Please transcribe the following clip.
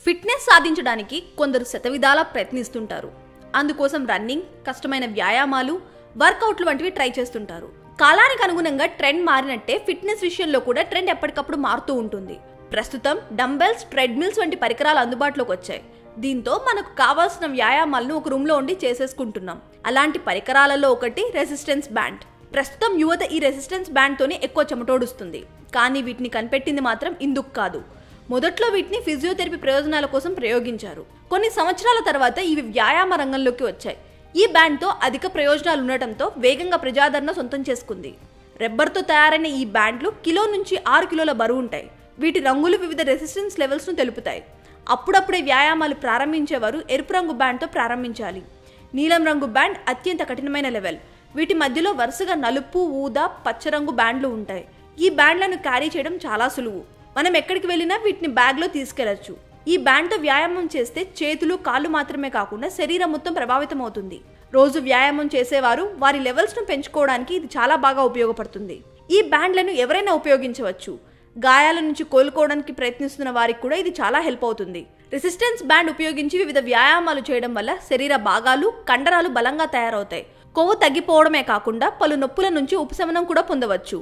Fitness సాధించడానికి కొందరు శతవిధాలా ప్రయత్నిస్తుంటారు. అందుకోసం రన్నింగ్, కష్టమైన వ్యాయామాలు, వర్కౌట్లు వంటివి ట్రై చేస్తుంటారు. కాలానికి అనుగుణంగా ట్రెండ్ మారినట్టే ఫిట్నెస్ విషయంలో కూడా ట్రెండ్ ఎప్పటికప్పుడు మారుతూ ఉంటుంది. ప్రస్తుతం డంబెల్స్, ట్రెడ్మిల్స్ వంటి పరికరాలు అందుబాటులోకి వచ్చాయి. దీంతో మనకు కావాల్సిన వ్యాయామాలను ఒక రూమ్ లో ఉండి చేసేసుకుంటున్నాం. అలాంటి పరికరాలలో ఒకటి రెసిస్టెన్స్ బ్యాండ్. ప్రస్తుతం యువత ఈ రెసిస్టెన్స్ బ్యాండ్ తోనే ఎక్కువ చెమటోడుస్తుంది. కానీ వీటిని కనిపెట్టింది మాత్రం ఇందుకు కాదు. మొదట్లో వీటిని ఫిజియోథెరపీ ప్రయోజనాల కోసం ప్రయోగించారు. కొన్ని సంవత్సరాల తర్వాత ఇవి వ్యాయామ రంగంలోకి వచ్చాయి. ఈ బ్యాండ్తో అధిక ప్రయోజనాలు ఉండటంతో వేగంగా ప్రజాదరణ సొంతం చేసుకుంది. రబ్బర్తో తయారైన ఈ బ్యాండ్లు కిలో నుంచి 6 కిలోల బరువు ఉంటాయి. వీటి రంగులు వివిధ రెసిస్టెన్స్ లెవెల్స్ ను తెలుపుతాయి. అప్పుడప్పుడే వ్యాయామాలు ప్రారంభించేవారు ఎరుపు రంగు బ్యాండ్తో ప్రారంభించాలి. నీలం రంగు బ్యాండ్ అత్యంత కఠినమైన లెవెల్. వీటి మధ్యలో వరుసగా నలుపు, ఊదా, పచ్చ రంగు బ్యాండ్లు ఉంటాయి. ఈ బ్యాండ్లను క్యారీ చేయడం చాలా సులువు. మనం ఎక్కడికి వెళ్ళినా వీటిని బ్యాగ్లో తీసుకెళ్లొచ్చు. ఈ బ్యాండ్తో వ్యాయామం చేస్తే చేతులు, కాళ్ళు మాత్రమే కాకుండా శరీరం మొత్తం ప్రభావితం అవుతుంది. రోజు వ్యాయామం చేసేవారు వారి లెవెల్స్ ను పెంచుకోవడానికి ఇది చాలా బాగా ఉపయోగపడుతుంది. ఈ బ్యాండ్లను ఎవరైనా ఉపయోగించవచ్చు. గాయాల నుంచి కోలుకోవడానికి ప్రయత్నిస్తున్న వారికి కూడా ఇది చాలా హెల్ప్ అవుతుంది. రెసిస్టెన్స్ బ్యాండ్ ఉపయోగించి వివిధ వ్యాయామాలు చేయడం వల్ల శరీర భాగాలు, కండరాలు బలంగా తయారవుతాయి. కొవ్వు తగ్గిపోవడమే కాకుండా పలు నొప్పుల నుంచి ఉపశమనం కూడా పొందవచ్చు.